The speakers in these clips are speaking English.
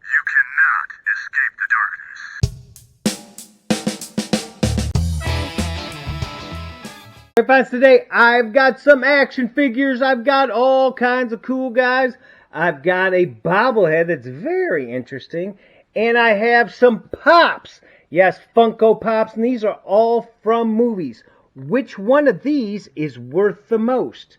You cannot escape the darkness. Hey fans, today I've got some action figures. I've got all kinds of cool guys. I've got a bobblehead that's very interesting. And I have some Pops. Yes, Funko Pops. And these are all from movies. Which one of these is worth the most?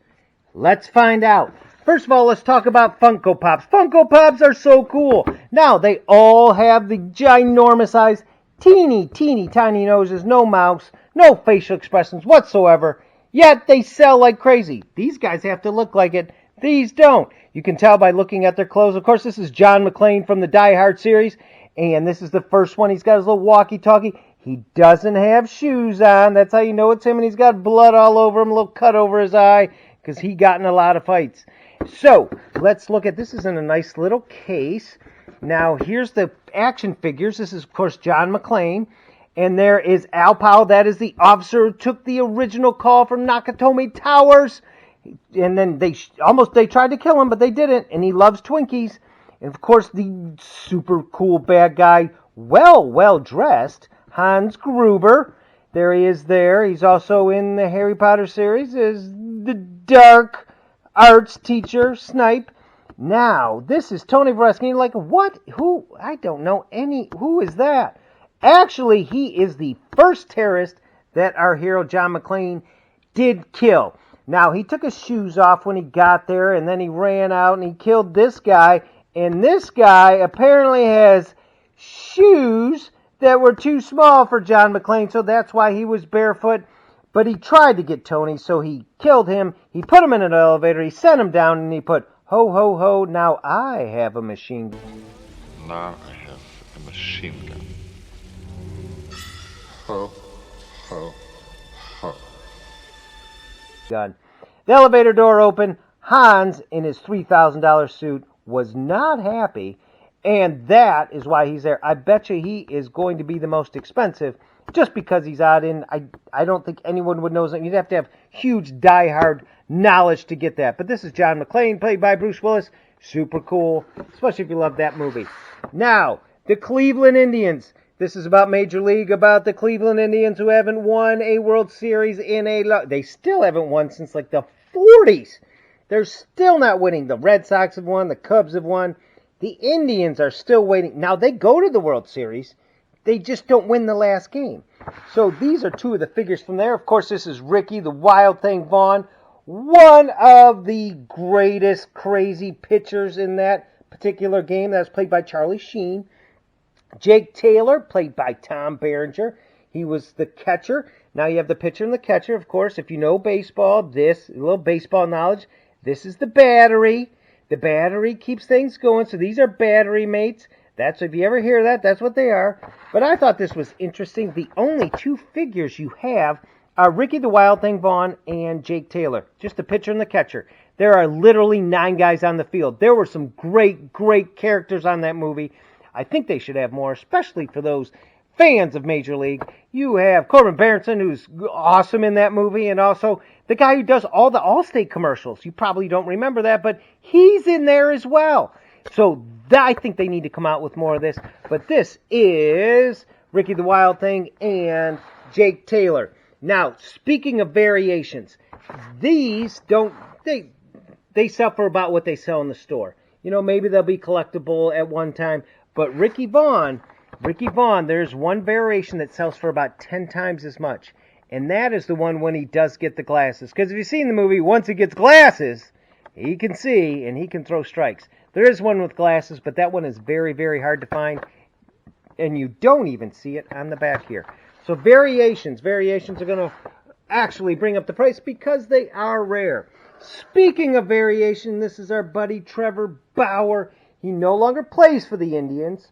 Let's find out. First of all, let's talk about Funko Pops. Funko Pops are so cool. Now, they all have the ginormous eyes, teeny tiny noses, no mouths, no facial expressions whatsoever, yet they sell like crazy. These guys have to look like it. These don't. You can tell by looking at their clothes. Of course, this is John McClane from the Die Hard series, and this is the first one. He's got his little walkie-talkie. He doesn't have shoes on. That's how you know it's him, and he's got blood all over him, a little cut over his eye, because he got in a lot of fights. So, let's look at this. Is in a nice little case. Now, here's the action figures. This is, of course, John McClane. And there is Al Powell. That is the officer who took the original call from Nakatomi Towers. And then they tried to kill him, but they didn't. And he loves Twinkies. And, of course, the super cool bad guy, well dressed, Hans Gruber. There he is there. He's also in the Harry Potter series as the dark arts teacher, Snipe. Now, this is Tony Vareski. Like, what? Who? I don't know any. Who is that? Actually, he is the first terrorist that our hero, John McClane, did kill. Now, he took his shoes off when he got there, and then he ran out and he killed this guy. And this guy apparently has shoes that were too small for John McClane, so that's why he was barefoot. But he tried to get Tony, so he killed him. He put him in an elevator, he sent him down, and he put, ho, ho, ho, now I have a machine gun. Now I have a machine gun. Ho, ho, ho. Gun. The elevator door opened. Hans, in his $3,000 suit, was not happy, and that is why he's there. I bet you he is going to be the most expensive, just because he's odd in. I don't think anyone would know. You'd have to have huge die-hard knowledge to get that. But this is John McClane, played by Bruce Willis. Super cool, especially if you love that movie. Now, the Cleveland Indians. This is about Major League, about the Cleveland Indians who haven't won a World Series in they still haven't won since like the 40s. They're still not winning. The Red Sox have won, the Cubs have won. The Indians are still waiting. Now, they go to the World Series. They just don't win the last game. So these are two of the figures from there. Of course, this is Ricky, the Wild Thing Vaughn. One of the greatest crazy pitchers in that particular game. That was played by Charlie Sheen. Jake Taylor, played by Tom Berenger. He was the catcher. Now you have the pitcher and the catcher. Of course, if you know baseball, a little baseball knowledge, this is the battery. The battery keeps things going. So these are battery mates. That's, if you ever hear that, that's what they are. But I thought this was interesting. The only two figures you have are Ricky the Wild Thing Vaughn and Jake Taylor. Just the pitcher and the catcher. There are literally 9 guys on the field. There were some great characters on that movie. I think they should have more, especially for those fans of Major League. You have Corbin Berenson, who's awesome in that movie, and also the guy who does all the Allstate commercials. You probably don't remember that, but he's in there as well. So I think they need to come out with more of this. But this is Ricky the Wild Thing and Jake Taylor. Now, speaking of variations, these they sell for about what they sell in the store. You know, maybe they'll be collectible at one time. But Ricky Vaughn, there's one variation that sells for about 10 times as much. And that is the one when he does get the glasses. Because if you've seen the movie, once he gets glasses, he can see and he can throw strikes. There is one with glasses, but that one is very hard to find. And you don't even see it on the back here. So variations are going to actually bring up the price because they are rare. Speaking of variation, this is our buddy Trevor Bauer. He no longer plays for the Indians.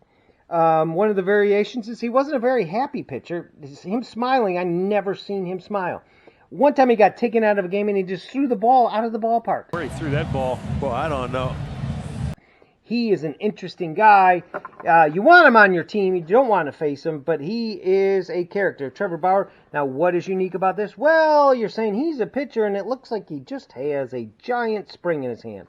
One of the variations is he wasn't a very happy pitcher. Him smiling, I never seen him smile. One time he got taken out of a game and he just threw the ball out of the ballpark. Where he threw that ball, well, I don't know. He is an interesting guy. You want him on your team. You don't want to face him, but he is a character. Trevor Bauer. Now, what is unique about this? Well, you're saying he's a pitcher, and it looks like he just has a giant spring in his hand.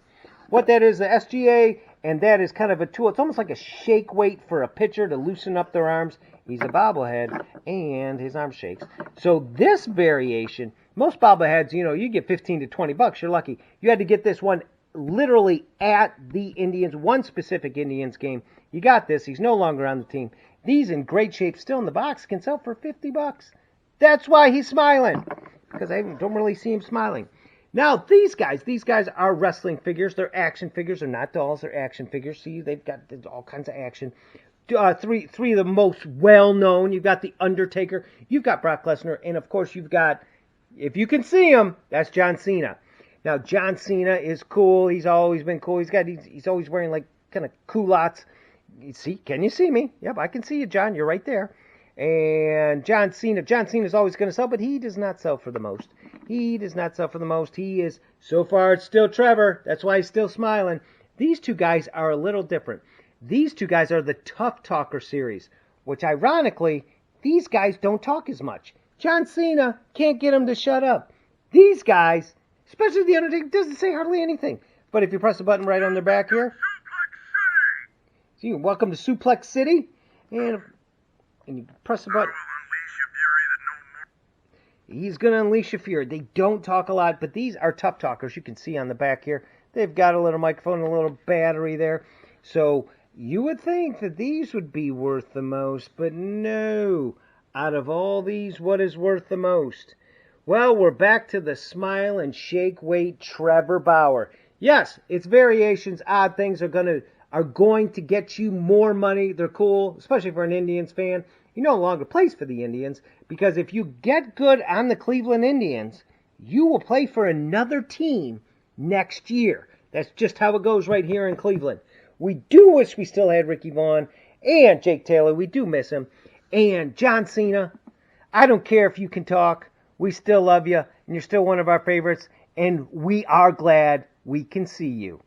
What that is, the SGA and that is kind of a tool. It's almost like a shake weight for a pitcher to loosen up their arms. He's a bobblehead, and his arm shakes. So this variation, most bobbleheads, you get 15 to 20 bucks. You're lucky. You had to get this one literally at the Indians, one specific Indians game. You got this. He's no longer on the team. These in great shape, still in the box, can sell for 50 bucks. That's why he's smiling, because I don't really see him smiling. Now, these guys are wrestling figures. They're action figures. They're not dolls. They're action figures. See, they've got all kinds of action. Three of the most well-known. You've got the Undertaker. You've got Brock Lesnar. And, of course, you've got, if you can see him, that's John Cena. Now, John Cena is cool. He's always been cool. He's always wearing, like, kind of culottes. See, can you see me? Yep, I can see you, John. You're right there. And John Cena's always going to sell, but he does not sell for the most. He does not sell for the most. He is, so far, it's still Trevor. That's why he's still smiling. These two guys are a little different. These two guys are the Tough Talker series, which, ironically, these guys don't talk as much. John Cena can't get him to shut up. These guys, especially the Undertaker, doesn't say hardly anything. But if you press the button right on their back here, see, welcome to Suplex City, and you press the button. He's going to unleash your fury. They don't talk a lot, but these are tough talkers. You can see on the back here. They've got a little microphone and a little battery there. So you would think that these would be worth the most, but no. Out of all these, what is worth the most? Well, we're back to the smile and shake weight Trevor Bauer. Yes, it's variations. Odd things are going to get you more money. They're cool, especially for an Indians fan. He no longer plays for the Indians, because if you get good on the Cleveland Indians, you will play for another team next year. That's just how it goes right here in Cleveland. We do wish we still had Ricky Vaughn and Jake Taylor. We do miss him. And John Cena, I don't care if you can talk. We still love you, and you're still one of our favorites, and we are glad we can see you.